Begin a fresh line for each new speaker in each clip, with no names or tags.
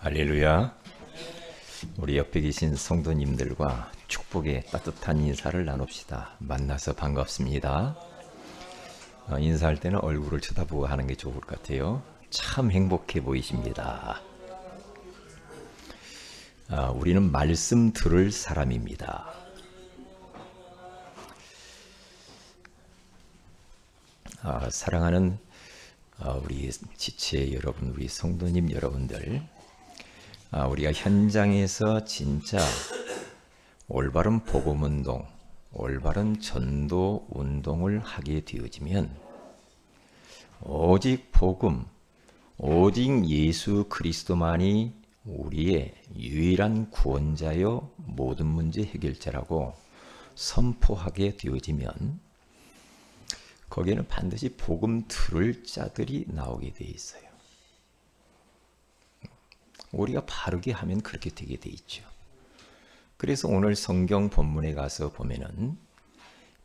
할렐루야. 우리 옆에 계신 성도님들과 축복의 따뜻한 인사를 나눕시다. 만나서 반갑습니다. 인사할 때는 얼굴을 쳐다보고 하는 게 좋을 것 같아요. 참 행복해 보이십니다. 우리는 말씀 들을 사람입니다. 사랑하는 우리 지체 여러분, 우리 성도님 여러분들, 우리가 현장에서 진짜 올바른 복음운동, 올바른 전도 운동을 하게 되어지면 오직 복음, 오직 예수 그리스도만이 우리의 유일한 구원자요 모든 문제 해결자라고 선포하게 되어지면 거기에는 반드시 복음 들을 자들이 나오게 돼 있어요. 우리가 바르게 하면 그렇게 되게 돼 있죠. 그래서 오늘 성경 본문에 가서 보면은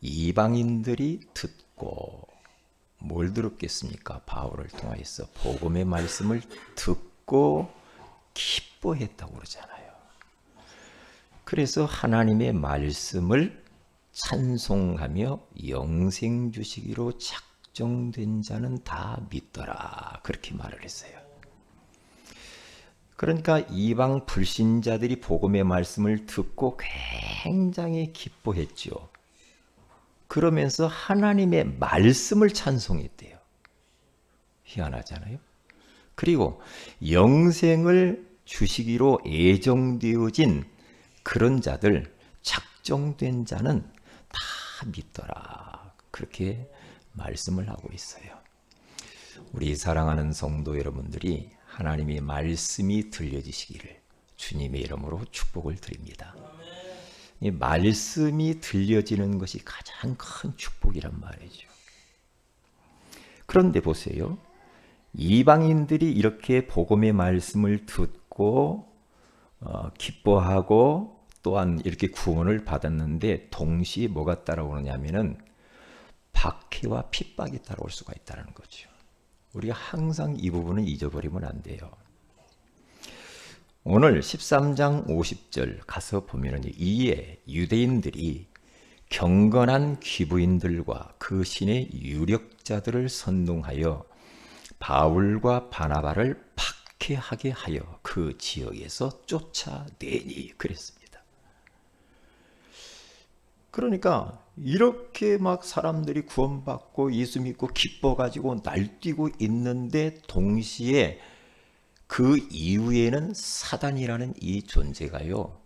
이방인들이 듣고 뭘 들었겠습니까? 바울을 통하여서 복음의 말씀을 듣고 기뻐했다고 그러잖아요. 그래서 하나님의 말씀을 찬송하며 영생 주시기로 작정된 자는 다 믿더라. 그렇게 말을 했어요. 그러니까 이방 불신자들이 복음의 말씀을 듣고 굉장히 기뻐했죠. 그러면서 하나님의 말씀을 찬송했대요. 희한하잖아요. 그리고 영생을 주시기로 예정되어진 그런 자들, 작정된 자는 다 믿더라. 그렇게 말씀을 하고 있어요. 우리 사랑하는 성도 여러분들이 하나님의 말씀이 들려지시기를 주님의 이름으로 축복을 드립니다. 이 말씀이 들려지는 것이 가장 큰 축복이란 말이죠. 그런데 보세요. 이방인들이 이렇게 복음의 말씀을 듣고 기뻐하고 또한 이렇게 구원을 받았는데 동시에 뭐가 따라오느냐면은 박해와 핍박이 따라올 수가 있다는 거죠. 우리가 항상 이 부분을 잊어버리면 안 돼요. 오늘 13장 50절 가서 보면 이에 유대인들이 경건한 귀부인들과 그 신의 유력자들을 선동하여 바울과 바나바를 박해하게 하여 그 지역에서 쫓아내니 그랬습니다. 그러니까 이렇게 막 사람들이 구원받고 예수 믿고 기뻐가지고 날뛰고 있는데 동시에 그 이후에는 사단이라는 이 존재가요,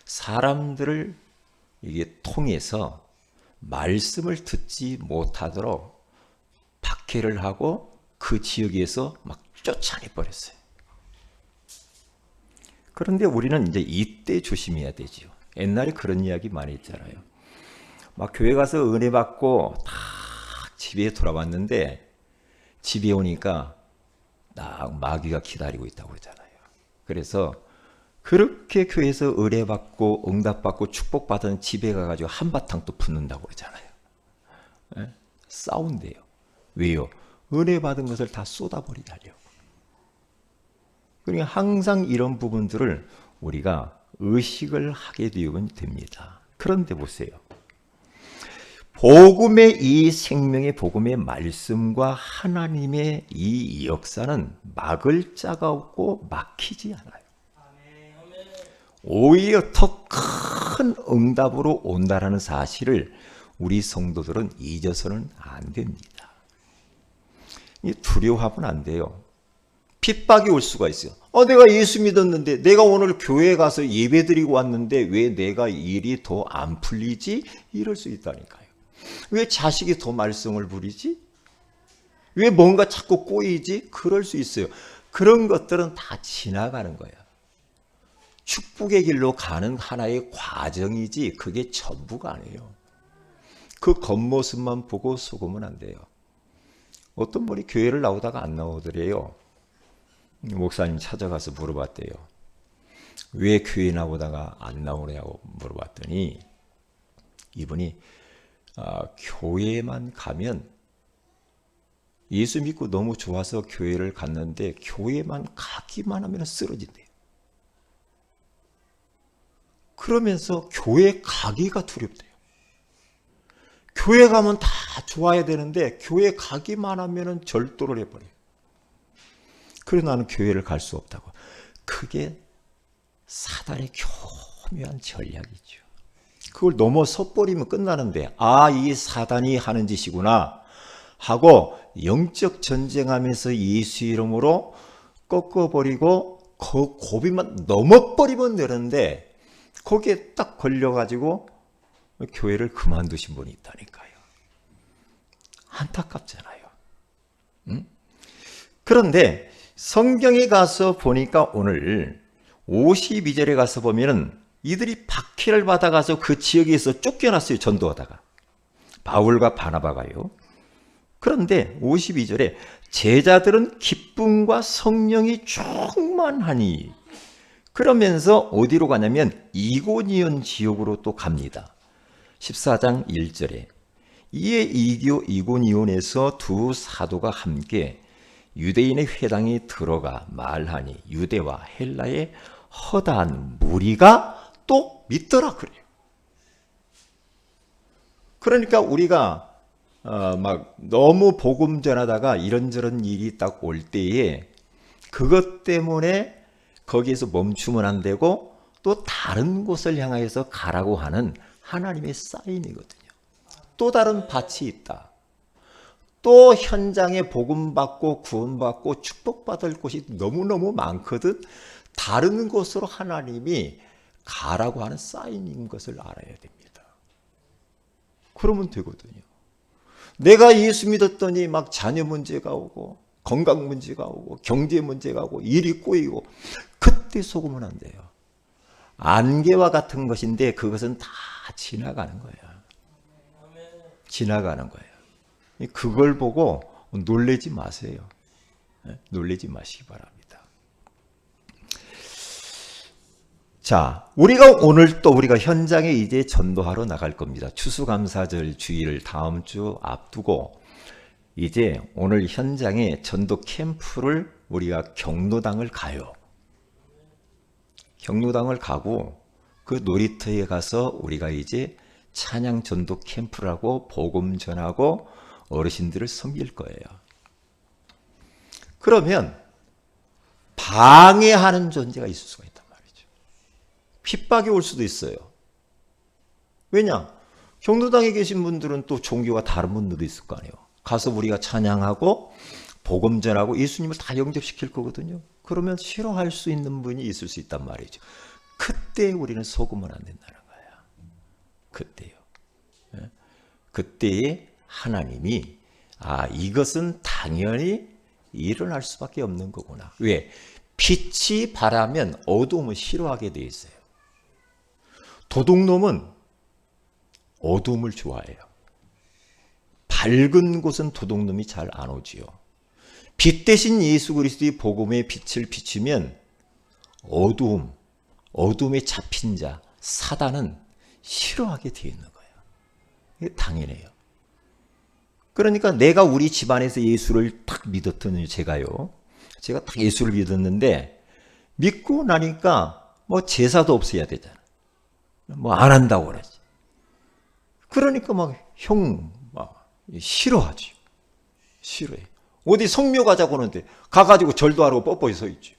사람들을 이게 통해서 말씀을 듣지 못하도록 박해를 하고 그 지역에서 막 쫓아내 버렸어요. 그런데 우리는 이제 이때 조심해야 되죠. 옛날에 그런 이야기 많이 했잖아요. 막 교회 가서 은혜 받고 다 집에 돌아왔는데 집에 오니까 딱 마귀가 기다리고 있다고 그러잖아요. 그래서 그렇게 교회에서 은혜 받고 응답 받고 축복 받은 집에 가가지고 한바탕 또 붙는다고 그러잖아요. 네? 싸운대요. 왜요? 은혜 받은 것을 다 쏟아버리게 하려고. 그러니까 항상 이런 부분들을 우리가 의식을 하게 되면 됩니다. 그런데 보세요. 복음의 이 생명의 복음의 말씀과 하나님의 이 역사는 막을 자가 없고 막히지 않아요. 오히려 더 큰 응답으로 온다라는 사실을 우리 성도들은 잊어서는 안 됩니다. 두려워하면 안 돼요. 핍박이 올 수가 있어요. 내가 예수 믿었는데 내가 오늘 교회에 가서 예배 드리고 왔는데 왜 내가 일이 더 안 풀리지? 이럴 수 있다니까요. 왜 자식이 더 말썽을 부리지? 왜 뭔가 자꾸 꼬이지? 그럴 수 있어요. 그런 것들은 다 지나가는 거예요. 축복의 길로 가는 하나의 과정이지 그게 전부가 아니에요. 그 겉모습만 보고 속으면 안 돼요. 어떤 분이 교회를 나오다가 안 나오더래요. 목사님 찾아가서 물어봤대요. 왜 교회 나오다가 안 나오냐고 물어봤더니 이분이 교회만 가면 예수 믿고 너무 좋아서 교회를 갔는데 교회만 가기만 하면 쓰러진대요. 그러면서 교회 가기가 두렵대요. 교회 가면 다 좋아야 되는데 교회 가기만 하면 절도를 해버려요. 그래서 나는 교회를 갈 수 없다고. 그게 사단의 교묘한 전략이죠. 그걸 넘어서 버리면 끝나는데 이 사단이 하는 짓이구나 하고 영적 전쟁하면서 예수 이름으로 꺾어버리고 그 고비만 넘어버리면 되는데 거기에 딱 걸려가지고 교회를 그만두신 분이 있다니까요. 안타깝잖아요. 응? 그런데 성경에 가서 보니까 오늘 52절에 가서 보면은 이들이 박해를 받아가서 그 지역에서 쫓겨났어요. 전도하다가. 바울과 바나바가요. 그런데 52절에 제자들은 기쁨과 성령이 충만하니 그러면서 어디로 가냐면 이고니온 지역으로 또 갑니다. 14장 1절에 이에 이고니온에서 두 사도가 함께 유대인의 회당에 들어가 말하니 유대와 헬라의 허다한 무리가 또 믿더라 그래요. 그러니까 우리가 막 너무 복음 전하다가 이런저런 일이 딱 올 때에 그것 때문에 거기에서 멈추면 안 되고 또 다른 곳을 향해서 가라고 하는 하나님의 사인이거든요. 또 다른 밭이 있다. 또 현장에 복음받고 구원받고 축복받을 곳이 너무너무 많거든. 다른 곳으로 하나님이 가라고 하는 사인인 것을 알아야 됩니다. 그러면 되거든요. 내가 예수 믿었더니 막 자녀 문제가 오고 건강 문제가 오고 경제 문제가 오고 일이 꼬이고 그때 속으면 안 돼요. 안개와 같은 것인데 그것은 다 지나가는 거예요. 지나가는 거예요. 그걸 보고 놀라지 마세요. 놀라지 마시기 바랍니다. 자, 우리가 현장에 이제 전도하러 나갈 겁니다. 추수감사절 주일을 다음 주 앞두고 이제 오늘 현장에 전도 캠프를 우리가 경로당을 가요. 경로당을 가고 그 놀이터에 가서 우리가 이제 찬양 전도 캠프라고 복음 전하고 어르신들을 섬길 거예요. 그러면 방해하는 존재가 있을 수가 있단 말이죠. 핍박이 올 수도 있어요. 왜냐? 경로당에 계신 분들은 또 종교가 다른 분들도 있을 거 아니에요. 가서 우리가 찬양하고 복음 전하고 예수님을 다 영접시킬 거거든요. 그러면 싫어할 수 있는 분이 있을 수 있단 말이죠. 그때 우리는 속으면 안 된다는 거예요. 그때요. 그때에 하나님이 이것은 당연히 일어날 수밖에 없는 거구나. 왜? 빛이 바라면 어두움을 싫어하게 돼 있어요. 도둑놈은 어두움을 좋아해요. 밝은 곳은 도둑놈이 잘 안 오지요. 빛 대신 예수 그리스도의 복음의 빛을 비추면 어둠에 잡힌 자, 사단은 싫어하게 되어 있는 거예요. 이게 당연해요. 그러니까 내가 우리 집안에서 예수를 딱 믿었더니 제가 딱 예수를 믿었는데 믿고 나니까 뭐 제사도 없어야 되잖아. 뭐 안 한다고 그러지. 그러니까 막 싫어하지. 싫어해. 어디 성묘 가자고 하는데 가가지고 절도 하라고 뻣뻣이 서 있지.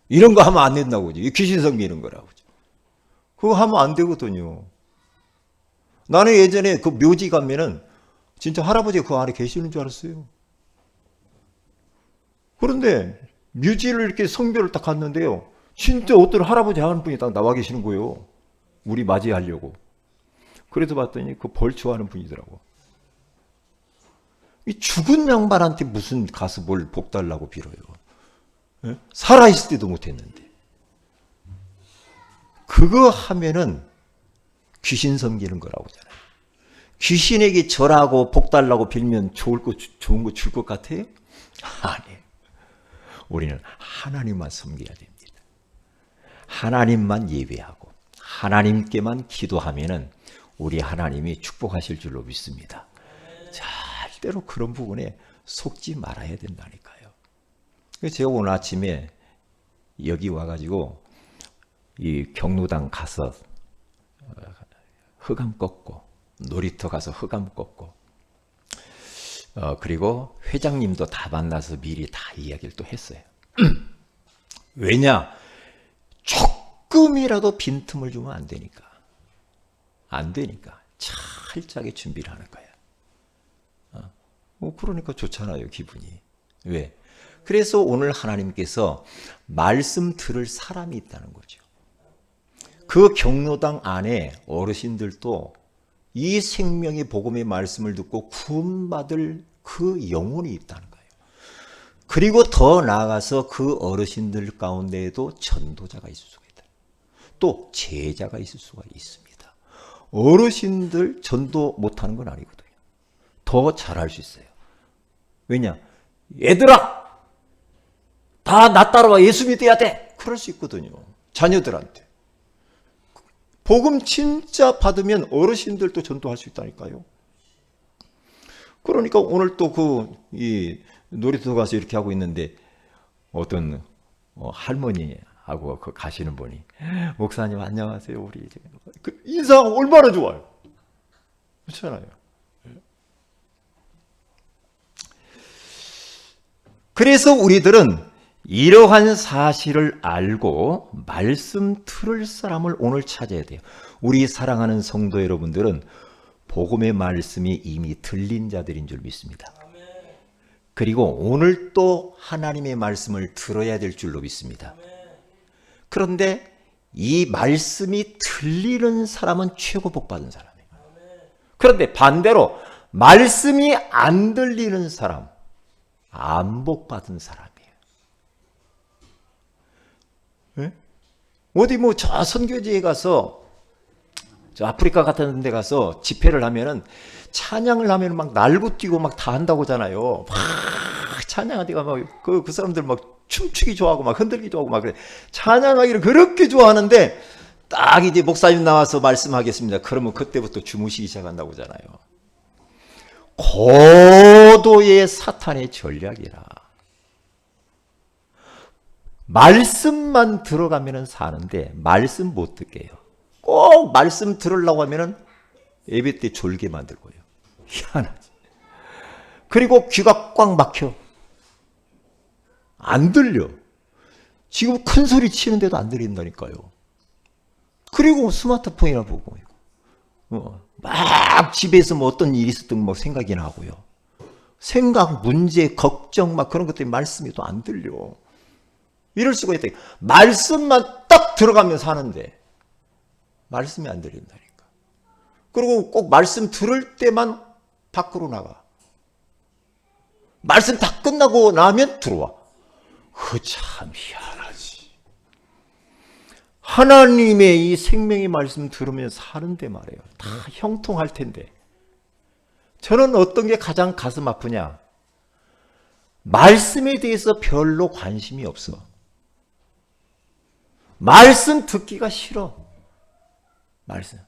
이런 거 하면 안 된다고 그러지. 귀신 섬기는 거라고 그러지. 그거 하면 안 되거든요. 나는 예전에 그 묘지 가면은 진짜 할아버지가 그 안에 계시는 줄 알았어요. 그런데 묘지를 이렇게 성묘를 딱 갔는데요. 진짜 어떤 할아버지 한 분이 딱 나와 계시는 거예요. 우리 맞이하려고. 그래서 봤더니 그 벌초하는 분이더라고. 이 죽은 양반한테 무슨 가서 뭘 복 달라고 빌어요. 예? 살아있을 때도 못했는데. 그거 하면은 귀신 섬기는 거라고 하잖아요. 귀신에게 절하고 복 달라고 빌면 좋은 거 줄 것 같아요? 아니에요. 우리는 하나님만 섬겨야 됩니다. 하나님만 예배하고 하나님께만 기도하면은 우리 하나님이 축복하실 줄로 믿습니다. 잘 절대로 그런 부분에 속지 말아야 된다니까요. 그래서 제가 오늘 아침에 여기 와가지고 이 경로당 가서 흑암 꺾고, 놀이터 가서 흑암 꺾고, 그리고 회장님도 다 만나서 미리 다 이야기를 또 했어요. 왜냐? 조금이라도 빈틈을 주면 안 되니까. 안 되니까. 철저하게 준비를 하는 거야. 그러니까 좋잖아요, 기분이. 왜? 그래서 오늘 하나님께서 말씀 들을 사람이 있다는 거죠. 그 경로당 안에 어르신들도 이 생명의 복음의 말씀을 듣고 구원받을 그 영혼이 있다는 거예요. 그리고 더 나아가서 그 어르신들 가운데에도 전도자가 있을 수가 있다. 또 제자가 있을 수가 있습니다. 어르신들 전도 못하는 건 아니거든요. 더 잘할 수 있어요. 왜냐? 얘들아! 다 나 따라와. 예수 믿어야 돼. 그럴 수 있거든요. 자녀들한테. 복음 진짜 받으면 어르신들도 전도할 수 있다니까요. 그러니까 오늘 또 이 놀이터 가서 이렇게 하고 있는데 어떤 할머니하고 가시는 분이 목사님 안녕하세요. 우리 인사 얼마나 좋아요. 그렇잖아요. 그래서 우리들은 이러한 사실을 알고 말씀 들을 사람을 오늘 찾아야 돼요. 우리 사랑하는 성도 여러분들은 복음의 말씀이 이미 들린 자들인 줄 믿습니다. 그리고 오늘 또 하나님의 말씀을 들어야 될 줄로 믿습니다. 그런데 이 말씀이 들리는 사람은 최고 복 받은 사람이에요. 그런데 반대로 말씀이 안 들리는 사람, 안 복 받은 사람이에요. 네? 어디 저 선교지에 가서 저 아프리카 같은 데 가서 집회를 하면은 찬양을 하면 막 날고 뛰고 막 다 한다고 하잖아요. 막 찬양하다가 막 그 사람들 막 춤추기 좋아하고 막 흔들기 좋아하고 막 그래. 찬양하기를 그렇게 좋아하는데 딱 이제 목사님 나와서 말씀하겠습니다. 그러면 그때부터 주무시기 시작한다고 하잖아요. 고도의 사탄의 전략이라. 말씀만 들어가면 사는데 말씀 못 듣게 해요. 꼭 말씀 들으려고 하면은 예배 때 졸게 만들고요. 희한하지. 그리고 귀가 꽉 막혀. 안 들려. 지금 큰 소리 치는데도 안 들린다니까요. 그리고 스마트폰이나 보고 막 집에서 어떤 일이 있었던 생각이 나고요. 생각, 문제, 걱정 막 그런 것 때문에 말씀이 또 안 들려. 이럴 수가 있다. 말씀만 딱 들어가면 사는데 말씀이 안 들린다니까. 그리고 꼭 말씀 들을 때만 밖으로 나가. 말씀 다 끝나고 나면 들어와. 참 희한하지. 하나님의 이 생명의 말씀 들으면 사는데 말이에요. 다 형통할 텐데. 저는 어떤 게 가장 가슴 아프냐? 말씀에 대해서 별로 관심이 없어. 말씀 듣기가 싫어. 말씀.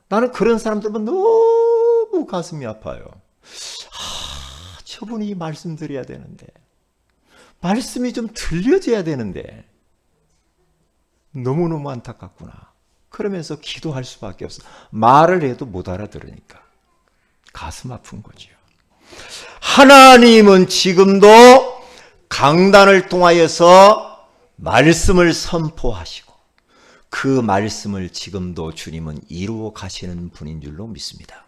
나는 그런 사람들은 너무 가슴이 아파요. 저분이 말씀 드려야 되는데. 말씀이 좀 들려져야 되는데. 너무너무 안타깝구나. 그러면서 기도할 수밖에 없어. 말을 해도 못 알아들으니까. 가슴 아픈 거죠. 하나님은 지금도 강단을 통하여서 말씀을 선포하시고 그 말씀을 지금도 주님은 이루어 가시는 분인 줄로 믿습니다.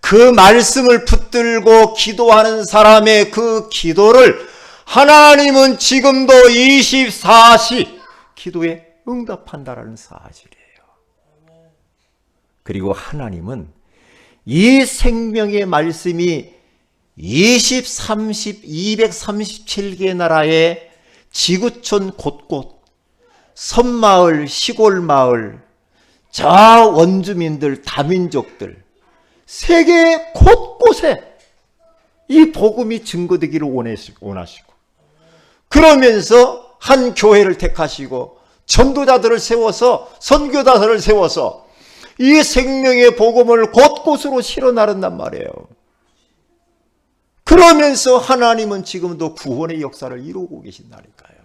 그 말씀을 붙들고 기도하는 사람의 그 기도를 하나님은 지금도 24시 기도에 응답한다라는 사실이에요. 그리고 하나님은 이 생명의 말씀이 20, 30, 237개 나라의 지구촌 곳곳, 섬마을, 시골 마을, 저 원주민들, 다민족들, 세계 곳곳에 이 복음이 증거되기를 원하시고 그러면서 한 교회를 택하시고 전도자들을 세워서 선교사들을 세워서 이 생명의 복음을 곳곳으로 실어 나른단 말이에요. 그러면서 하나님은 지금도 구원의 역사를 이루고 계신다니까요.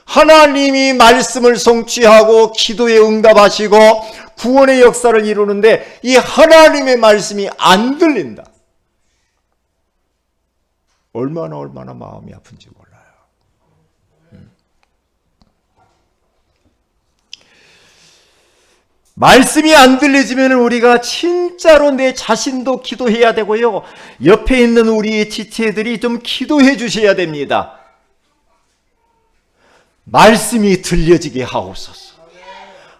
하나님이 말씀을 성취하고 기도에 응답하시고 구원의 역사를 이루는데 이 하나님의 말씀이 안 들린다. 얼마나 마음이 아픈지 몰라요. 말씀이 안 들려지면 우리가 진짜로 내 자신도 기도해야 되고요. 옆에 있는 우리의 지체들이 좀 기도해 주셔야 됩니다. 말씀이 들려지게 하옵소서.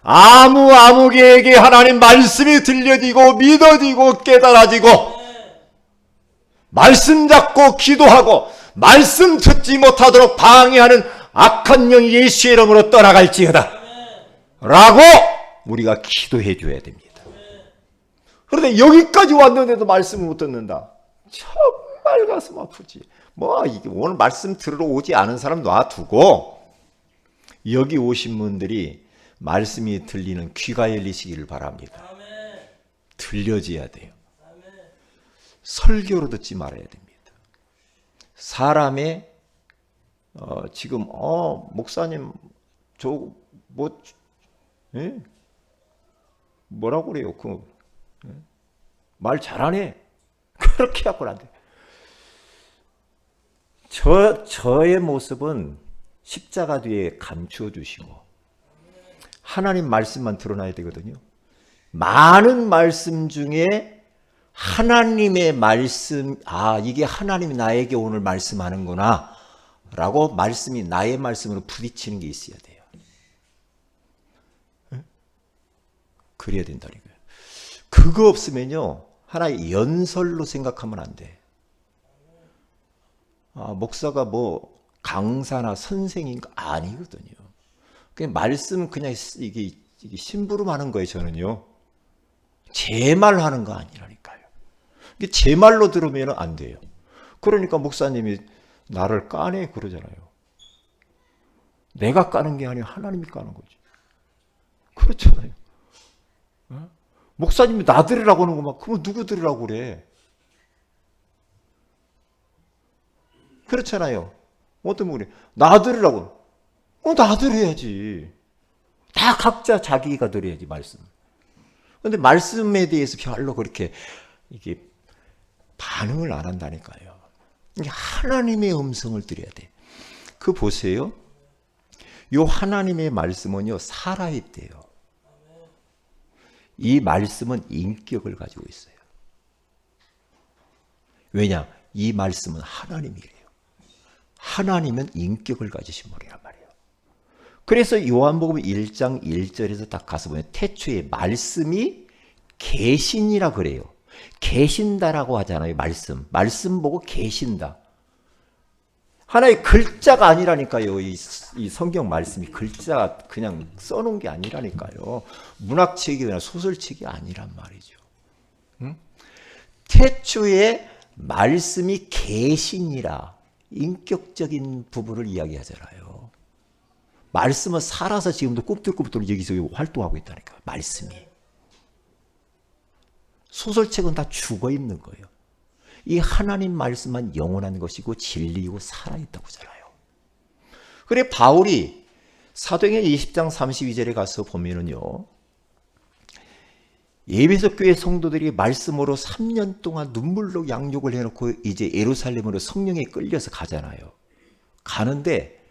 아무개에게 하나님 말씀이 들려지고 믿어지고 깨달아지고 말씀 잡고 기도하고 말씀 듣지 못하도록 방해하는 악한 영이 예수의 이름으로 떠나갈지어다 라고 우리가 기도해 줘야 됩니다. 그런데 여기까지 왔는데도 말씀을 못 듣는다. 정말 가슴 아프지. 이게 오늘 말씀 들으러 오지 않은 사람 놔두고 여기 오신 분들이 말씀이 들리는 귀가 열리시기를 바랍니다. 들려져야 돼요. 설교로 듣지 말아야 됩니다. 사람의 지금 목사님 뭐라고 그래요? 말 잘하네. 그렇게 하고는 안 돼. 저의 모습은 십자가 뒤에 감추어 주시고 하나님 말씀만 드러나야 되거든요. 많은 말씀 중에 하나님의 말씀, 이게 하나님이 나에게 오늘 말씀하는구나 라고 말씀이 나의 말씀으로 부딪히는 게 있어야 돼요. 그래야 된다니까요. 그거 없으면요 하나의 연설로 생각하면 안 돼. 목사가 강사나 선생인가 아니거든요. 그냥 말씀 그냥 이게 심부름하는 거예요. 저는요 제 말 하는 거 아니라니까요. 제 말로 들으면 안 돼요. 그러니까 목사님이 나를 까네 그러잖아요. 내가 까는 게 아니라 하나님이 까는 거지. 그렇잖아요. 목사님이 나 들으라고 하는 거만 그러면 누구 들으라고 그래? 그렇잖아요. 어떤 분이 나 들으라고. 나 들어야지. 다 각자 자기가 들어야지 말씀. 그런데 말씀에 대해서 별로 그렇게 이게 반응을 안 한다니까요. 하나님의 음성을 들어야 돼. 그 보세요. 요 하나님의 말씀은요 살아있대요. 이 말씀은 인격을 가지고 있어요. 왜냐? 이 말씀은 하나님이래요. 하나님은 인격을 가지신 분이란 말이에요. 그래서 요한복음 1장 1절에서 딱 가서 보면 태초에 말씀이 계신이라 그래요. 계신다라고 하잖아요. 말씀 보고 계신다. 하나의 글자가 아니라니까요. 이 성경 말씀이 글자 그냥 써놓은 게 아니라니까요. 문학책이나 소설책이 아니란 말이죠. 태초에 말씀이 계시니라. 인격적인 부분을 이야기하잖아요. 말씀은 살아서 지금도 꿈틀꿈틀 여기서 활동하고 있다니까. 말씀이. 소설책은 다 죽어 있는 거예요. 이 하나님 말씀만 영원한 것이고 진리이고 살아있다고 하잖아요. 그래 바울이 사도행전 20장 32절에 가서 보면은요. 에베소 교회 성도들이 말씀으로 3년 동안 눈물로 양육을 해놓고 이제 예루살렘으로 성령에 끌려서 가잖아요. 가는데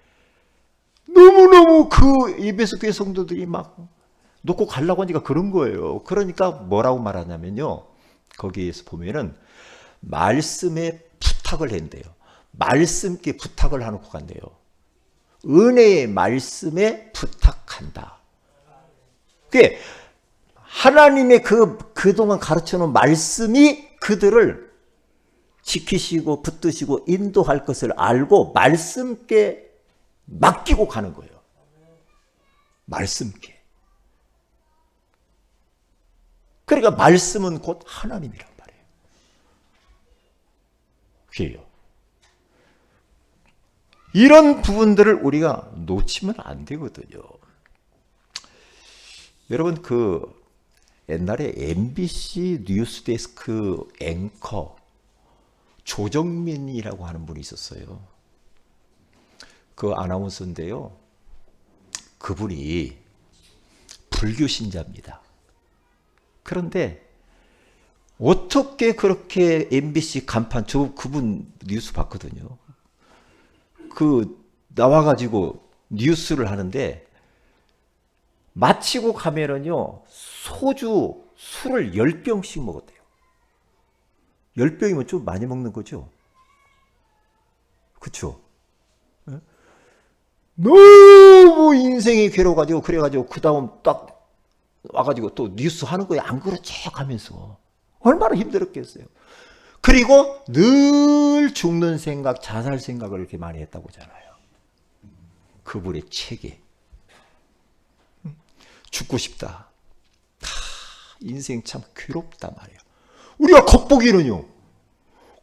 너무너무 그 에베소 교회 성도들이 막 놓고 가려고 하니까 그런 거예요. 그러니까 뭐라고 말하냐면요. 거기에서 보면은 말씀에 부탁을 한대요. 말씀께 부탁을 해놓고 간대요. 은혜의 말씀에 부탁한다. 그게 하나님의 그동안 가르쳐놓은 말씀이 그들을 지키시고 붙드시고 인도할 것을 알고 말씀께 맡기고 가는 거예요. 말씀께. 그러니까 말씀은 곧 하나님이란 말이에요. 그래요. 이런 부분들을 우리가 놓치면 안 되거든요. 여러분 옛날에 MBC 뉴스데스크 앵커 조정민이라고 하는 분이 있었어요. 그 아나운서인데요. 그분이 불교 신자입니다. 그런데 어떻게 그렇게 MBC 간판, 저 그분 뉴스 봤거든요. 그 나와가지고 뉴스를 하는데 마치고 가면은요, 술을 10병씩 먹었대요. 10병이면 좀 많이 먹는 거죠? 그쵸? 너무 인생이 괴로워가지고, 그래가지고, 그 다음 딱 와가지고 또 뉴스 하는 거에 안 그렇지 하면서 얼마나 힘들었겠어요. 그리고 늘 죽는 생각, 자살 생각을 이렇게 많이 했다고 하잖아요. 그분의 책에. 죽고 싶다. 인생 참 괴롭다 말이에요. 우리가 겉보기는요.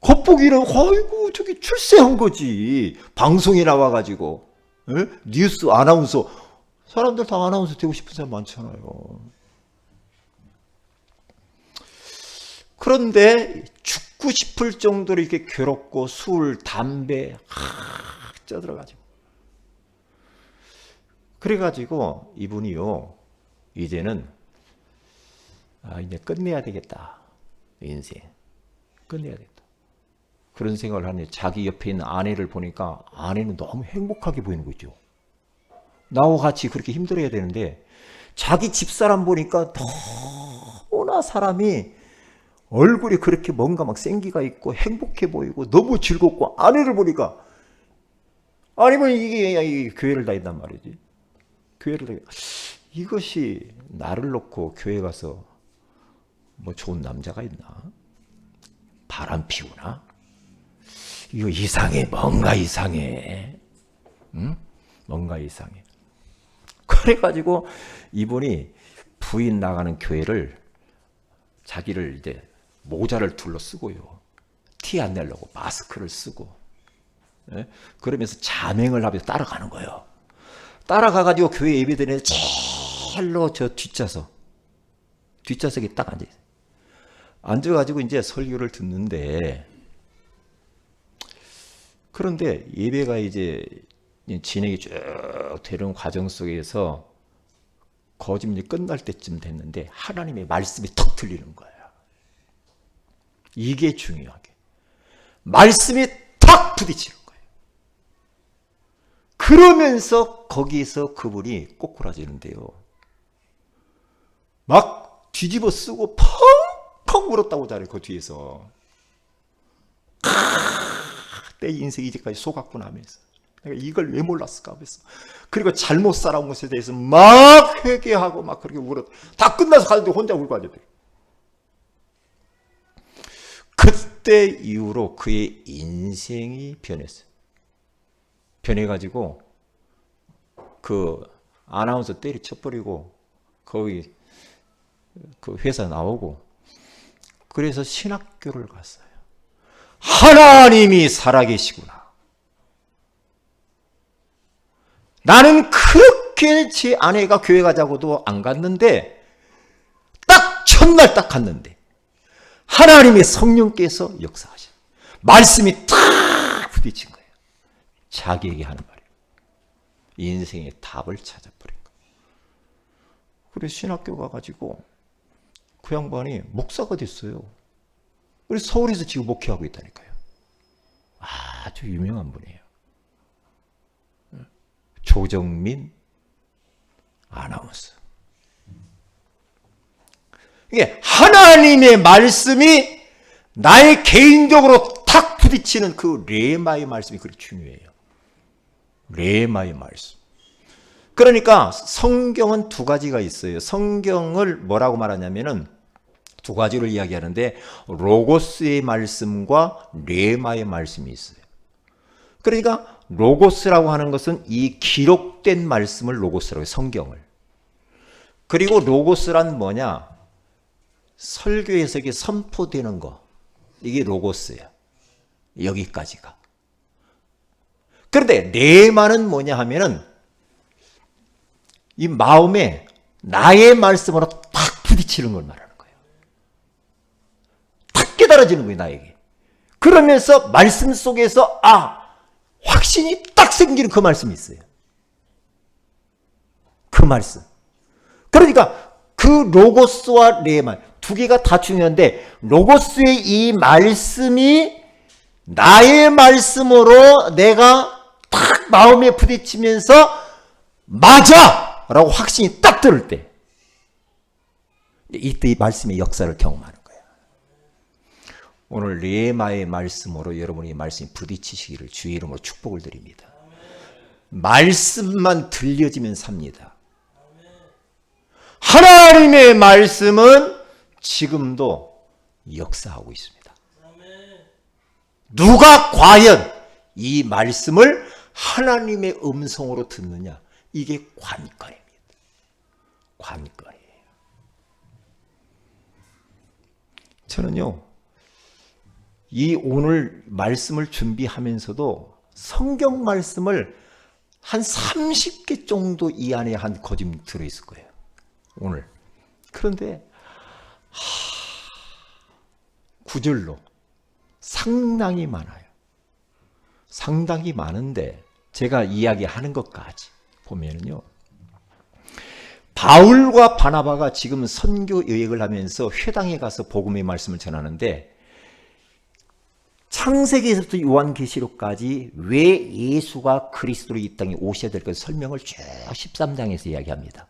아이고 저기 출세한 거지. 방송에 나와가지고 뉴스 아나운서. 사람들 다 아나운서 되고 싶은 사람 많잖아요. 그런데 죽고 싶을 정도로 이렇게 괴롭고 술, 담배 쪄들어가지고. 그래가지고 이분이요. 이제는 이제 끝내야 되겠다. 인생. 끝내야 되겠다. 그런 생각을 하는데 자기 옆에 있는 아내를 보니까 아내는 너무 행복하게 보이는 거죠. 나와 같이 그렇게 힘들어야 되는데 자기 집사람 보니까 너무나 사람이 얼굴이 그렇게 뭔가 막 생기가 있고 행복해 보이고 너무 즐겁고 아내를 보니까 아니면 이게 교회를 다닌단 말이지. 교회를 다니 이것이 나를 놓고 교회 가서 뭐 좋은 남자가 있나? 바람 피우나? 이거 이상해. 뭔가 이상해. 응? 뭔가 이상해. 그래가지고 이분이 부인 나가는 교회를 자기를 이제 모자를 둘러 쓰고요. 티 안 내려고 마스크를 쓰고. 예? 그러면서 자맹을 하면서 따라가는 거예요. 따라가가지고 교회 예배드리는 제일로 저 뒷좌석에 딱 앉아있어요. 앉아가지고 이제 설교를 듣는데 그런데 예배가 이제 진행이 쭉 되는 과정 속에서 거짓말이 끝날 때쯤 됐는데 하나님의 말씀이 턱 들리는 거예요. 이게 중요하게. 말씀이 탁 부딪히는 거예요. 그러면서 거기서 그분이 꼬꾸라지는데요. 막 뒤집어 쓰고 펑펑 울었다고 하잖아요. 그 뒤에서. 내 인생이 이제까지 속았구나 하면서. 내가 이걸 왜 몰랐을까 하면서. 그리고 잘못 살아온 것에 대해서 막 회개하고 막 그렇게 울었. 다 끝나서 가는데 혼자 울고 앉았대요. 그때 이후로 그의 인생이 변했어요. 변해가지고 그 아나운서 때려쳐버리고 거기 그 회사 나오고 그래서 신학교를 갔어요. 하나님이 살아계시구나. 나는 그렇게 제 아내가 교회 가자고도 안 갔는데 딱 첫날 딱 갔는데 하나님의 성령께서 역사하셔. 말씀이 탁 부딪힌 거예요. 자기에게 하는 말이에요. 인생의 답을 찾아버린 거예요. 그래서 신학교 가가지고 그 양반이 목사가 됐어요. 그래서 서울에서 지금 목회하고 있다니까요. 아주 유명한 분이에요. 조정민 아나운서. 이게 하나님의 말씀이 나의 개인적으로 탁 부딪히는 그 레마의 말씀이 그렇게 중요해요. 레마의 말씀. 그러니까 성경은 두 가지가 있어요. 성경을 뭐라고 말하냐면은 두 가지를 이야기하는데 로고스의 말씀과 레마의 말씀이 있어요. 그러니까 로고스라고 하는 것은 이 기록된 말씀을 로고스라고 해요. 성경을. 그리고 로고스란 뭐냐? 설교에서 이게 선포되는 거. 이게 로고스야. 여기까지가. 그런데 레마는 뭐냐 하면은 이 마음에 나의 말씀으로 탁 부딪히는 걸 말하는 거예요. 탁 깨달아지는 거예요, 나에게. 그러면서 말씀 속에서 확신이 딱 생기는 그 말씀이 있어요. 그 말씀. 그러니까 그 로고스와 레마 두 개가 다 중요한데, 로고스의 이 말씀이 나의 말씀으로 내가 딱 마음에 부딪히면서 맞아! 라고 확신이 딱 들을 때, 이때 이 말씀의 역사를 경험하는 거예요. 오늘 레마의 말씀으로 여러분이 말씀이 부딪히시기를 주의 이름으로 축복을 드립니다. 말씀만 들려지면 삽니다. 하나님의 말씀은 지금도 역사하고 있습니다. 누가 과연 이 말씀을 하나님의 음성으로 듣느냐, 이게 관건입니다. 관건이에요. 저는요, 이 오늘 말씀을 준비하면서도 성경 말씀을 한 30개 정도 이 안에 한 거짐 들어있을 거예요, 오늘. 그런데 구절로 상당히 많아요. 상당히 많은데 제가 이야기하는 것까지 보면은요, 바울과 바나바가 지금 선교 여행을 하면서 회당에 가서 복음의 말씀을 전하는데, 창세기에서부터 요한계시록까지 왜 예수가 그리스도로 이 땅에 오셔야 될 것을 설명을 쭉 13장에서 이야기합니다.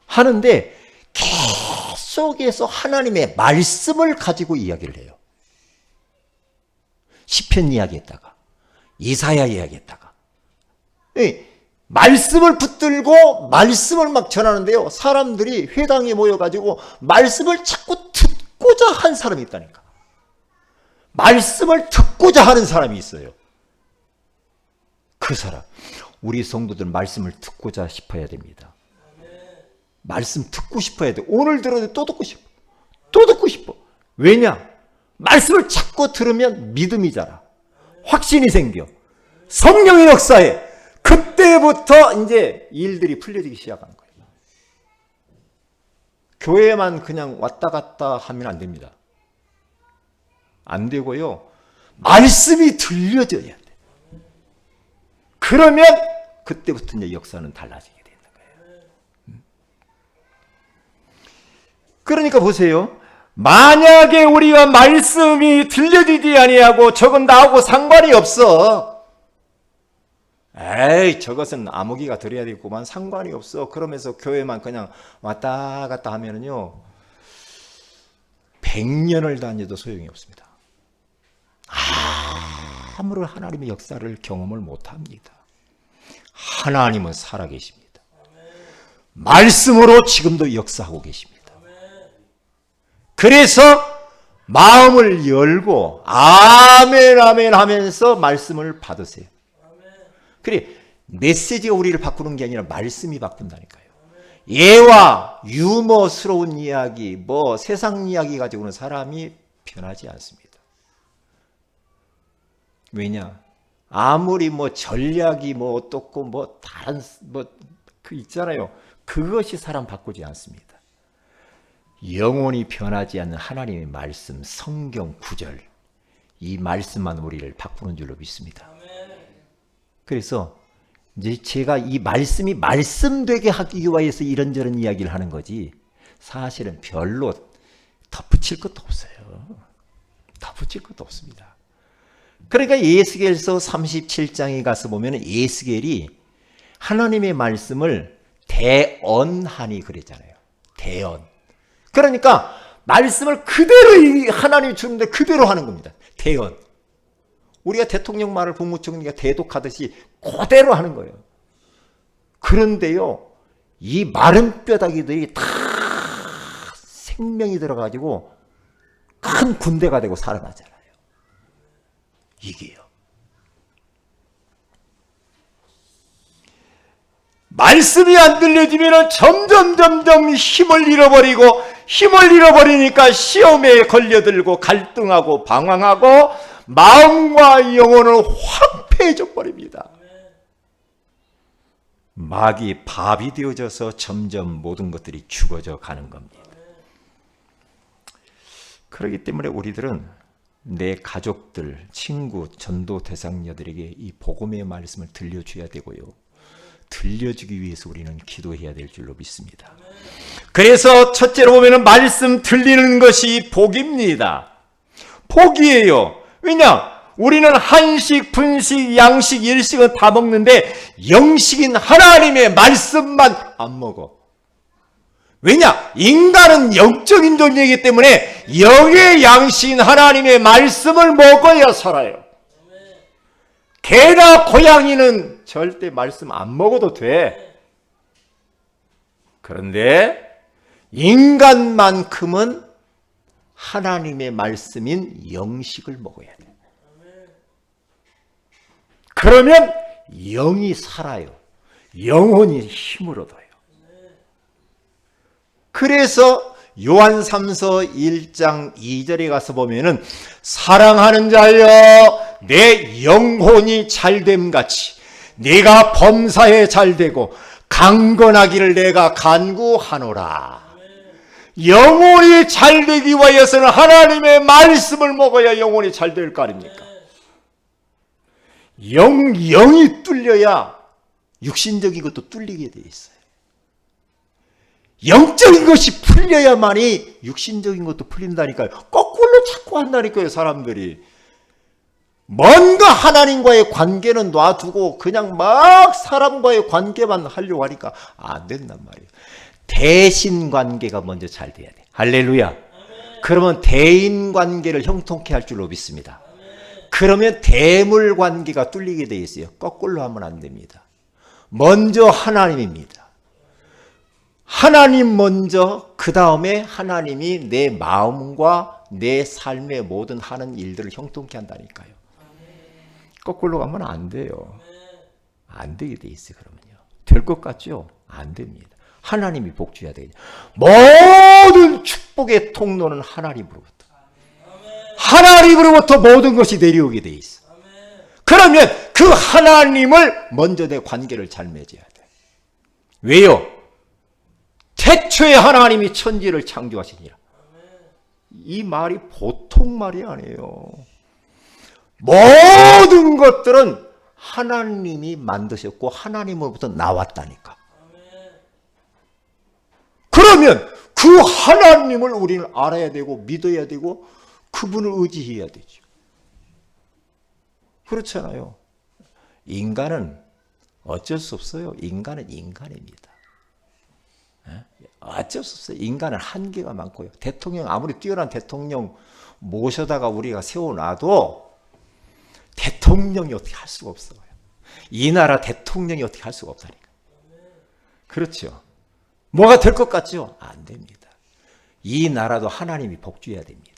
하는데 계속해서 하나님의 말씀을 가지고 이야기를 해요. 시편 이야기했다가 이사야 이야기했다가, 말씀을 붙들고 말씀을 막 전하는데요, 사람들이 회당에 모여가지고 말씀을 자꾸 듣고자 한 사람이 있다니까. 말씀을 듣고자 하는 사람이 있어요. 그 사람, 우리 성도들 말씀을 듣고자 싶어야 됩니다. 말씀 듣고 싶어야 돼. 오늘 들어도 또 듣고 싶어. 또 듣고 싶어. 왜냐? 말씀을 자꾸 들으면 믿음이 자라. 확신이 생겨. 성령의 역사에 그때부터 이제 일들이 풀려지기 시작하는 거예요. 교회만 그냥 왔다 갔다 하면 안 됩니다. 안 되고요, 말씀이 들려져야 돼. 그러면 그때부터 이제 역사는 달라지게 되는 거예요. 그러니까 보세요. 만약에 우리가 말씀이 들려지지 아니하고 저건 나하고 상관이 없어. 에이, 저것은 아무기가 들어야 되겠구만, 상관이 없어. 그러면서 교회만 그냥 왔다 갔다 하면은요, 100년을 다녀도 소용이 없습니다. 아무런 하나님의 역사를 경험을 못합니다. 하나님은 살아계십니다. 말씀으로 지금도 역사하고 계십니다. 그래서 마음을 열고 아멘 아멘 하면서 말씀을 받으세요. 그래, 메시지가 우리를 바꾸는 게 아니라 말씀이 바꾼다니까요. 예와 유머스러운 이야기, 세상 이야기 가지고는 사람이 변하지 않습니다. 왜냐? 아무리 전략이 어떻고 다른 그 있잖아요. 그것이 사람 바꾸지 않습니다. 영원히 변하지 않는 하나님의 말씀, 성경 구절, 이 말씀만 우리를 바꾸는 줄로 믿습니다. 그래서 이제 제가 이 말씀이 말씀되게 하기 위해서 이런저런 이야기를 하는 거지, 사실은 별로 덧붙일 것도 없어요. 덧붙일 것도 없습니다. 그러니까 에스겔서 37장에 가서 보면 에스겔이 하나님의 말씀을 대언하니 그랬잖아요. 대언. 그러니까 말씀을 그대로 하나님이 주는데 그대로 하는 겁니다. 대언. 우리가 대통령 말을 국무총리가 대독하듯이 그대로 하는 거예요. 그런데요, 이 마른 뼈다귀들이 다 생명이 들어가지고 큰 군대가 되고 살아나잖아요. 이게요. 말씀이 안 들려지면 점점 힘을 잃어버리니까 시험에 걸려들고 갈등하고 방황하고 마음과 영혼을 황폐해져 버립니다. 마귀 밥이 되어져서 점점 모든 것들이 죽어져 가는 겁니다. 그렇기 때문에 우리들은 내 가족들, 친구, 전도 대상자들에게 이 복음의 말씀을 들려줘야 되고요. 들려주기 위해서 우리는 기도해야 될 줄로 믿습니다. 그래서 첫째로 보면 말씀 들리는 것이 복입니다. 복이에요. 왜냐? 우리는 한식, 분식, 양식, 일식은 다 먹는데 영식인 하나님의 말씀만 안 먹어. 왜냐? 인간은 영적인 존재이기 때문에 영의 양식인 하나님의 말씀을 먹어야 살아요. 개나 고양이는 절대 말씀 안 먹어도 돼. 그런데 인간만큼은 하나님의 말씀인 영식을 먹어야 돼. 그러면 영이 살아요. 영혼이 힘을 얻어요. 그래서 요한 3서 1장 2절에 가서 보면은 사랑하는 자여 내 영혼이 잘됨 같이 네가 범사에 잘되고 강건하기를 내가 간구하노라. 영혼이 잘되기 위해서는 하나님의 말씀을 먹어야 영혼이 잘될 거 아닙니까? 영이 뚫려야 육신적인 것도 뚫리게 돼 있어요. 영적인 것이 풀려야만이 육신적인 것도 풀린다니까요. 거꾸로 자꾸 한다니까요, 사람들이. 뭔가 하나님과의 관계는 놔두고 그냥 막 사람과의 관계만 하려고 하니까 안 된단 말이에요. 대신 관계가 먼저 잘 돼야 돼. 할렐루야. 그러면 대인 관계를 형통케 할 줄로 믿습니다. 그러면 대물 관계가 뚫리게 돼 있어요. 거꾸로 하면 안 됩니다. 먼저 하나님입니다. 하나님 먼저, 그 다음에 하나님이 내 마음과 내 삶의 모든 하는 일들을 형통케 한다니까요. 거꾸로 가면 안 돼요. 안 되게 돼 있어요. 그러면요. 될 것 같죠? 안 됩니다. 하나님이 복주해야 되겠죠. 모든 축복의 통로는 하나님으로부터. 하나님으로부터 모든 것이 내려오게 돼 있어. 그러면 그 하나님을 먼저 내 관계를 잘 맺어야 돼. 왜요? 태초에 하나님이 천지를 창조하시니라. 이 말이 보통 말이 아니에요. 모든 것들은 하나님이 만드셨고 하나님으로부터 나왔다니까. 그러면 그 하나님을 우리는 알아야 되고 믿어야 되고 그분을 의지해야 되죠. 그렇잖아요. 인간은 어쩔 수 없어요. 인간은 인간입니다. 어쩔 수 없어요. 인간은 한계가 많고요. 대통령, 아무리 뛰어난 대통령 모셔다가 우리가 세워놔도 대통령이 어떻게 할 수가 없어요. 이 나라 대통령이 어떻게 할 수가 없다니까. 그렇죠. 뭐가 될 것 같죠? 안 됩니다. 이 나라도 하나님이 복주해야 됩니다.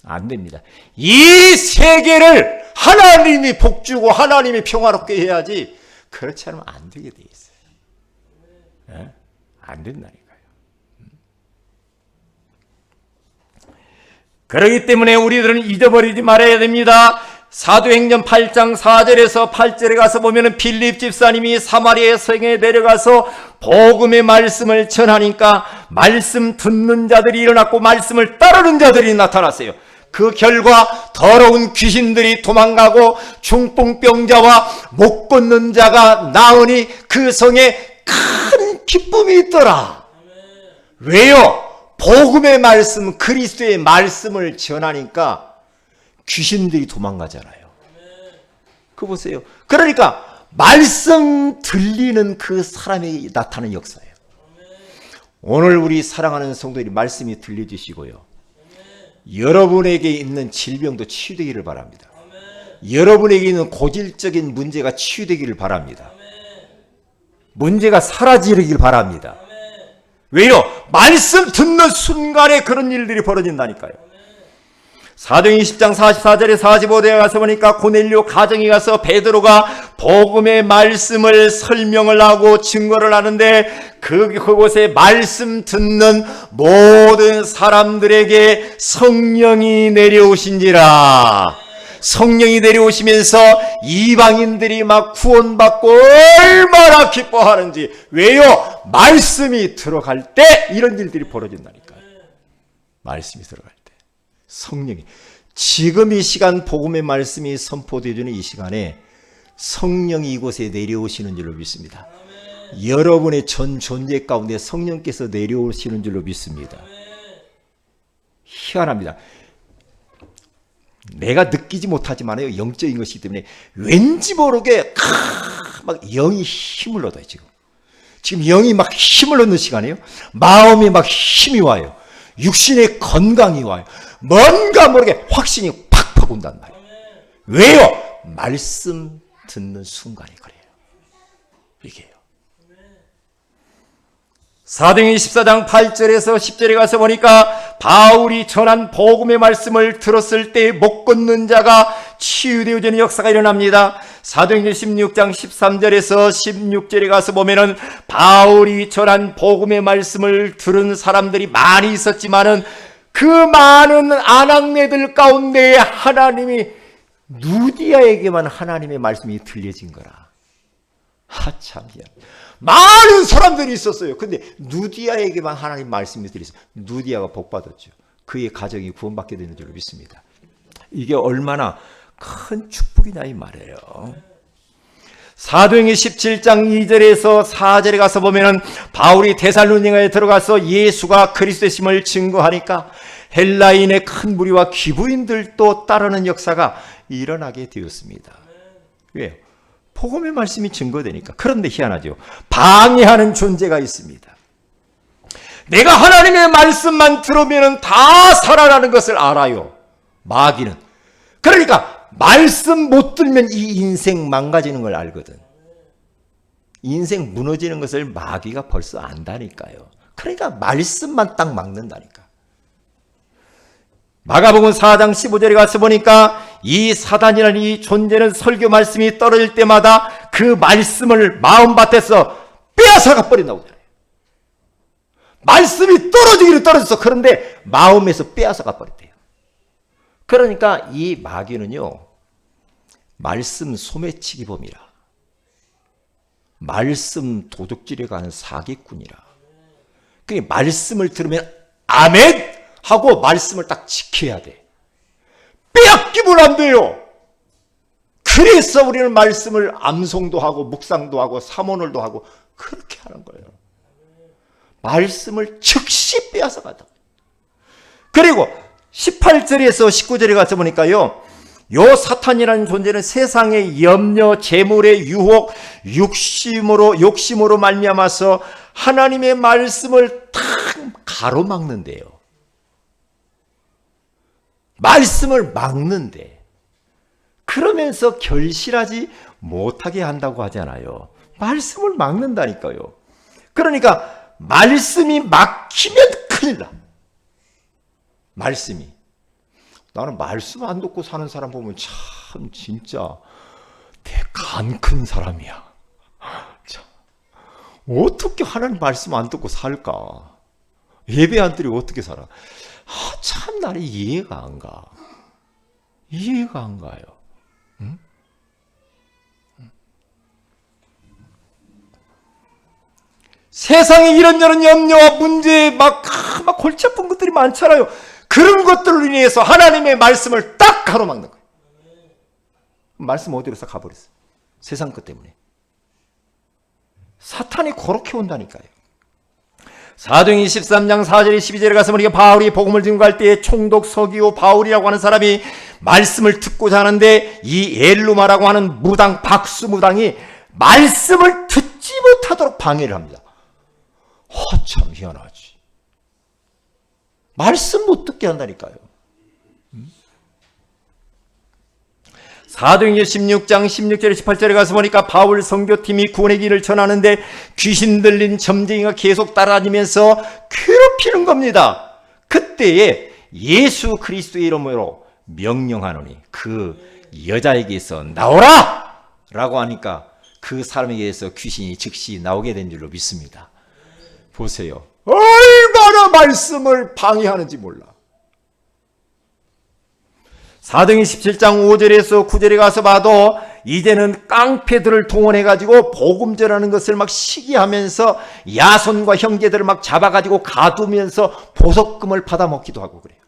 안 됩니다. 이 세계를 하나님이 복주고 하나님이 평화롭게 해야지, 그렇지 않으면 안 되게 돼 있어요. 네? 안 된다니까요. 그렇기 때문에 우리들은 잊어버리지 말아야 됩니다. 사도행전 8장 4절에서 8절에 가서 보면은 빌립 집사님이 사마리아 성에 내려가서 복음의 말씀을 전하니까 말씀 듣는 자들이 일어났고 말씀을 따르는 자들이 나타났어요. 그 결과 더러운 귀신들이 도망가고 중풍병자와 못 걷는 자가 나으니 그 성에 큰 기쁨이 있더라. 왜요? 복음의 말씀, 그리스도의 말씀을 전하니까 귀신들이 도망가잖아요. 그거 보세요. 그러니까 말씀 들리는 그 사람이 나타나는 역사예요. 오늘 우리 사랑하는 성도들이 말씀이 들려주시고요. 여러분에게 있는 질병도 치유되기를 바랍니다. 여러분에게 있는 고질적인 문제가 치유되기를 바랍니다. 문제가 사라지길 바랍니다. 왜요? 말씀 듣는 순간에 그런 일들이 벌어진다니까요. 사도행전 10장 44절에 45절에 가서 보니까 고넬료 가정에 가서 베드로가 복음의 말씀을 설명을 하고 증거를 하는데 그곳에 말씀 듣는 모든 사람들에게 성령이 내려오신지라. 성령이 내려오시면서 이방인들이 막 구원받고 얼마나 기뻐하는지. 왜요? 말씀이 들어갈 때 이런 일들이 벌어진다니까요. 말씀이 들어갈 때. 성령이. 지금 이 시간 복음의 말씀이 선포되어지는 이 시간에 성령이 이곳에 내려오시는 줄로 믿습니다. 여러분의 전 존재 가운데 성령께서 내려오시는 줄로 믿습니다. 희한합니다. 내가 느끼지 못하지만 영적인 것이기 때문에 왠지 모르게 막 영이 힘을 얻어요. 지금 영이 막 힘을 얻는 시간이에요. 마음이 막 힘이 와요. 육신의 건강이 와요. 뭔가 모르게 확신이 팍팍 온단 말이에요. 왜요? 말씀 듣는 순간이 그래요. 이게요. 사도행전 14장 8절에서 10절에 가서 보니까 바울이 전한 복음의 말씀을 들었을 때 못 걷는 자가 치유되어지는 역사가 일어납니다. 사도행전 16장 13절에서 16절에 가서 보면은 바울이 전한 복음의 말씀을 들은 사람들이 많이 있었지만은 그 많은 아낙네들 가운데 하나님이 누디아에게만 하나님의 말씀이 들려진 거라. 하참이야. 많은 사람들이 있었어요. 근데 누디아에게만 하나님 말씀이 들렸어요. 누디아가 복받았죠. 그의 가정이 구원받게 되는 줄로 믿습니다. 이게 얼마나 큰 축복이냐 이 말이에요. 사도행전 17장 2절에서 4절에 가서 보면은 바울이 데살로니가에 들어가서 예수가 그리스도이심을 증거하니까 헬라인의 큰 무리와 귀부인들도 따르는 역사가 일어나게 되었습니다. 왜요? 복음의 말씀이 증거되니까. 그런데 희한하죠. 방해하는 존재가 있습니다. 내가 하나님의 말씀만 들으면 다 살아나는 것을 알아요. 마귀는. 그러니까 말씀 못 들면 이 인생 망가지는 걸 알거든. 인생 무너지는 것을 마귀가 벌써 안다니까요. 그러니까 말씀만 딱 막는다니까. 마가복음 4장 15절에 가서 보니까 이 사단이라는 이 존재는 설교 말씀이 떨어질 때마다 그 말씀을 마음밭에서 빼앗아가 버린다고 하잖아요. 말씀이 떨어지기를 떨어졌어. 그런데 마음에서 빼앗아가 버렸대요. 그러니까 이 마귀는요, 말씀 소매치기범이라, 말씀 도둑질에 가는 사기꾼이라. 그러니까 말씀을 들으면 아멘 하고 말씀을 딱 지켜야 돼. 빼앗기면 안 돼요. 그래서 우리는 말씀을 암송도 하고 묵상도 하고 사모늘도 하고 그렇게 하는 거예요. 말씀을 즉시 빼앗아 간다. 그리고 18절에서 19절에 가서 보니까요, 요 사탄이라는 존재는 세상의 염려, 재물의 유혹, 욕심으로 말미암아서 하나님의 말씀을 탁 가로막는데요. 말씀을 막는데, 그러면서 결실하지 못하게 한다고 하잖아요. 말씀을 막는다니까요. 그러니까 말씀이 막히면 큰일 나. 말씀이. 나는 말씀 안 듣고 사는 사람 보면 참 진짜 간 큰 사람이야. 참. 어떻게 하나님 말씀 안 듣고 살까? 예배 안 드리고 어떻게 살아? 참 나는 이해가 안 가. 이해가 안 가요. 응? 세상에 이런저런 염려와 문제 막 골치 아픈 것들이 많잖아요. 그런 것들로 인해서 하나님의 말씀을 딱 가로막는 거예요. 말씀 어디로 싹 가버렸어요. 세상 것 때문에. 사탄이 그렇게 온다니까요. 사도행전 13장 4절에 12절에 가서 우리가 바울이 복음을 증거할 때에 총독 서기오 바울이라고 하는 사람이 말씀을 듣고자 하는데 이 엘루마라고 하는 무당, 박수무당이 말씀을 듣지 못하도록 방해를 합니다. 참 희한하지. 말씀 못 듣게 한다니까요. 사도행전 16장 16절에 18절에 가서 보니까 바울 선교팀이 구원의 길을 전하는데 귀신 들린 점쟁이가 계속 따라다니면서 괴롭히는 겁니다. 그때에 예수 그리스도의 이름으로 명령하노니 그 여자에게서 나오라! 라고 하니까 그 사람에게서 귀신이 즉시 나오게 된 줄로 믿습니다. 보세요. 얼마나 말씀을 방해하는지 몰라. 사도행전 17장 5절에서 9절에 가서 봐도 이제는 깡패들을 동원해가지고 복음 전하는 것을 막 시기하면서 야손과 형제들을 막 잡아가지고 가두면서 보석금을 받아먹기도 하고 그래요.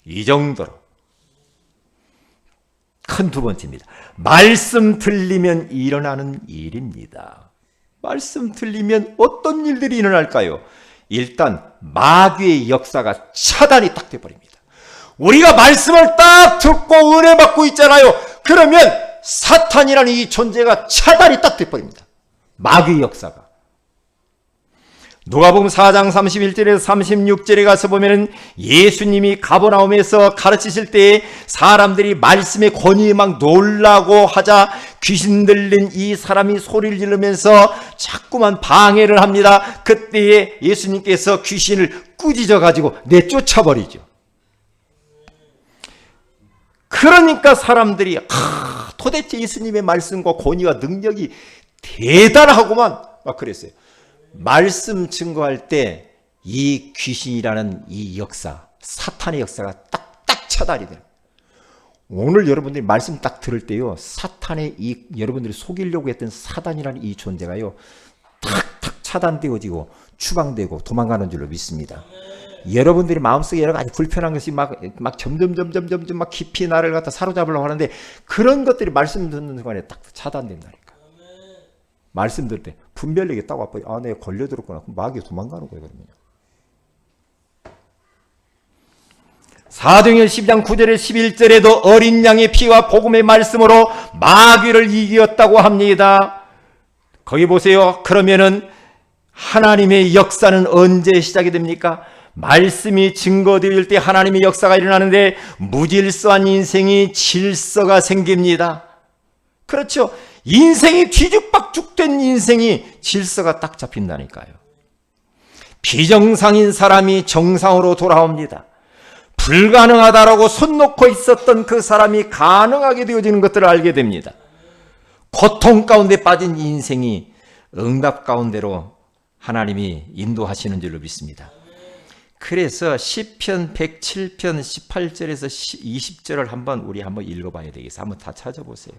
이 정도로. 큰 두 번째입니다. 말씀 들리면 일어나는 일입니다. 말씀 들리면 어떤 일들이 일어날까요? 일단 마귀의 역사가 차단이 딱 돼버립니다. 우리가 말씀을 딱 듣고 은혜 받고 있잖아요. 그러면 사탄이라는 이 존재가 차단이 딱 돼버립니다. 마귀의 역사가. 누가복음 4장 31절에서 36절에 가서 보면은 예수님이 가버나움에서 가르치실 때에 사람들이 말씀의 권위에 막 놀라고 하자 귀신 들린 이 사람이 소리를 지르면서 자꾸만 방해를 합니다. 그때에 예수님께서 귀신을 꾸짖어 가지고 내쫓아버리죠. 그러니까 사람들이 도대체 예수님의 말씀과 권위와 능력이 대단하구만 막 그랬어요. 말씀 증거할 때 이 귀신이라는 이 역사, 사탄의 역사가 딱딱 차단이 돼요. 오늘 여러분들이 말씀 딱 들을 때요, 사탄의 이 여러분들이 속이려고 했던 사단이라는 이 존재가요, 탁탁 차단되어지고 추방되고 도망가는 줄로 믿습니다. 여러분들이 마음속에 여러 가지 불편한 것이 막 점점 막 깊이 나를 갖다 사로잡으려고 하는데 그런 것들이 말씀 듣는 순간에 딱 차단된다니까. 말씀 들을 때 분별력이 딱 와봐요. 아, 내가 걸려들었구나. 그럼 마귀가 도망가는 거예요, 그러면. 사도행전 12장 9절에 11절에도 어린 양의 피와 복음의 말씀으로 마귀를 이겼다고 합니다. 거기 보세요. 그러면은 하나님의 역사는 언제 시작이 됩니까? 말씀이 증거될 때 하나님의 역사가 일어나는데 무질서한 인생이 질서가 생깁니다. 그렇죠. 인생이 뒤죽박죽된 인생이 질서가 딱 잡힌다니까요. 비정상인 사람이 정상으로 돌아옵니다. 불가능하다라고 손 놓고 있었던 그 사람이 가능하게 되어지는 것들을 알게 됩니다. 고통 가운데 빠진 인생이 응답 가운데로 하나님이 인도하시는 줄로 믿습니다. 그래서 시편 107편 18절에서 20절을 우리 한번 읽어봐야 되겠어요. 한번 다 찾아보세요.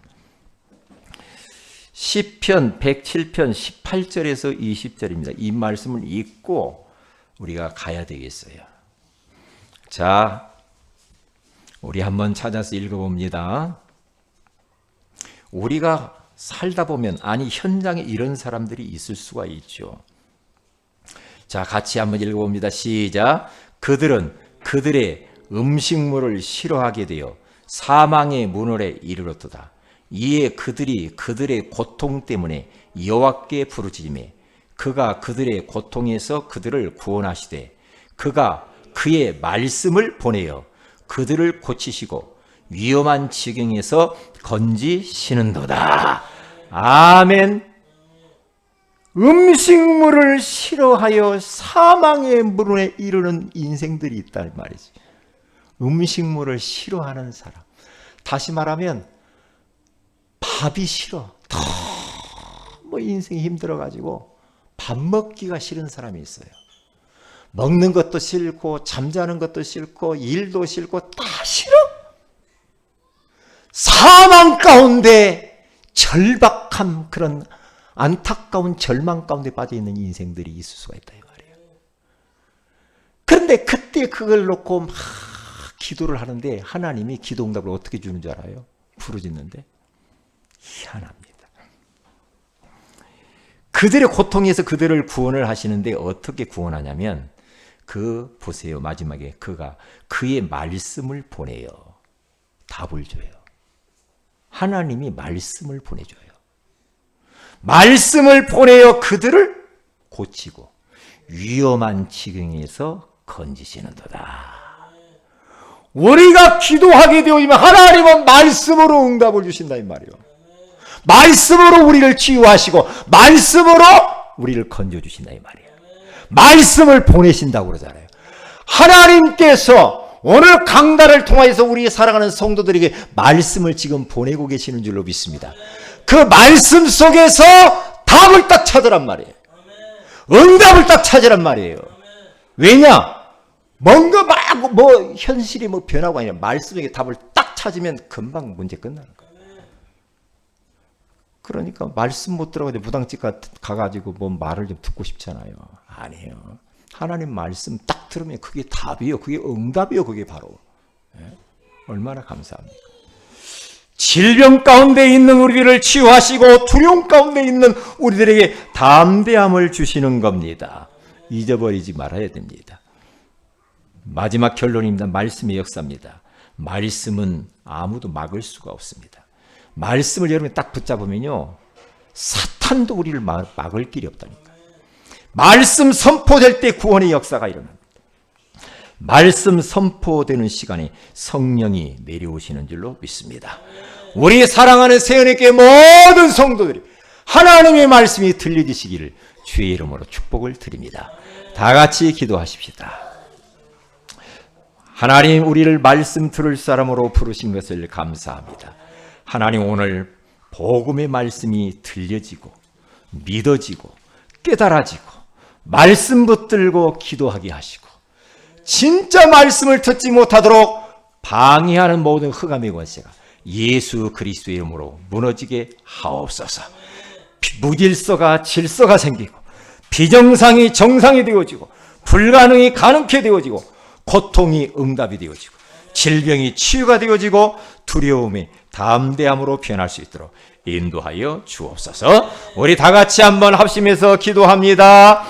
시편 107편 18절에서 20절입니다. 이 말씀을 읽고 우리가 가야 되겠어요. 자, 우리 한번 찾아서 읽어봅니다. 우리가 살다 보면 현장에 이런 사람들이 있을 수가 있죠. 자, 같이 한번 읽어봅니다. 시작. 그들은 그들의 음식물을 싫어하게 되어 사망의 문홀에 이르렀도다. 이에 그들이 그들의 고통 때문에 여호와께 부르짖으매 그가 그들의 고통에서 그들을 구원하시되 그가 그의 말씀을 보내어 그들을 고치시고 위험한 지경에서 건지시는도다. 아멘. 음식물을 싫어하여 사망의 문에 이르는 인생들이 있단 말이지. 음식물을 싫어하는 사람. 다시 말하면 밥이 싫어. 너무 인생이 힘들어가지고 밥 먹기가 싫은 사람이 있어요. 먹는 것도 싫고 잠자는 것도 싫고 일도 싫고 다 싫어. 사망 가운데 절박함, 그런 안타까운 절망 가운데 빠져있는 인생들이 있을 수가 있다 이 말이에요. 그런데 그때 그걸 놓고 막 기도를 하는데 하나님이 기도 응답을 어떻게 주는 줄 알아요? 부르짖는데 희한합니다. 그들의 고통에서 그들을 구원을 하시는데 어떻게 구원하냐면 보세요. 마지막에 그가 그의 말씀을 보내요. 답을 줘요. 하나님이 말씀을 보내줘요. 말씀을 보내어 그들을 고치고 위험한 지경에서 건지시는도다. 우리가 기도하게 되어지면 하나님은 말씀으로 응답을 주신다 이 말이에요. 말씀으로 우리를 치유하시고 말씀으로 우리를 건져주신다 이 말이에요. 말씀을 보내신다고 그러잖아요. 하나님께서 오늘 강단을 통해서 우리 사랑하는 성도들에게 말씀을 지금 보내고 계시는 줄로 믿습니다. 그 말씀 속에서 답을 딱 찾으란 말이에요. 응답을 딱 찾으란 말이에요. 왜냐? 뭔가 현실이 변하고 아니라 말씀에게 답을 딱 찾으면 금방 문제 끝나는 거예요. 그러니까 말씀 못 들어가도 무당집 가가지고 말을 좀 듣고 싶잖아요. 아니에요. 하나님 말씀 딱 들으면 그게 답이에요. 그게 응답이에요. 그게 바로. 얼마나 감사합니까? 질병 가운데 있는 우리들을 치유하시고 두려움 가운데 있는 우리들에게 담대함을 주시는 겁니다. 잊어버리지 말아야 됩니다. 마지막 결론입니다. 말씀의 역사입니다. 말씀은 아무도 막을 수가 없습니다. 말씀을 여러분이 딱 붙잡으면요, 사탄도 우리를 막을 길이 없다니까요. 말씀 선포될 때 구원의 역사가 일어납니다. 말씀 선포되는 시간에 성령이 내려오시는 줄로 믿습니다. 우리 사랑하는 새언약교회 모든 성도들이 하나님의 말씀이 들려지시기를 주의 이름으로 축복을 드립니다. 다 같이 기도하십시다. 하나님, 우리를 말씀 들을 사람으로 부르신 것을 감사합니다. 하나님, 오늘 복음의 말씀이 들려지고 믿어지고 깨달아지고 말씀 붙들고 기도하게 하시고 진짜 말씀을 듣지 못하도록 방해하는 모든 흑암의 권세가 예수 그리스도의 이름으로 무너지게 하옵소서. 무질서가 질서가 생기고 비정상이 정상이 되어지고 불가능이 가능케 되어지고 고통이 응답이 되어지고 질병이 치유가 되어지고 두려움이 담대함으로 변할 수 있도록 인도하여 주옵소서. 우리 다 같이 한번 합심해서 기도합니다.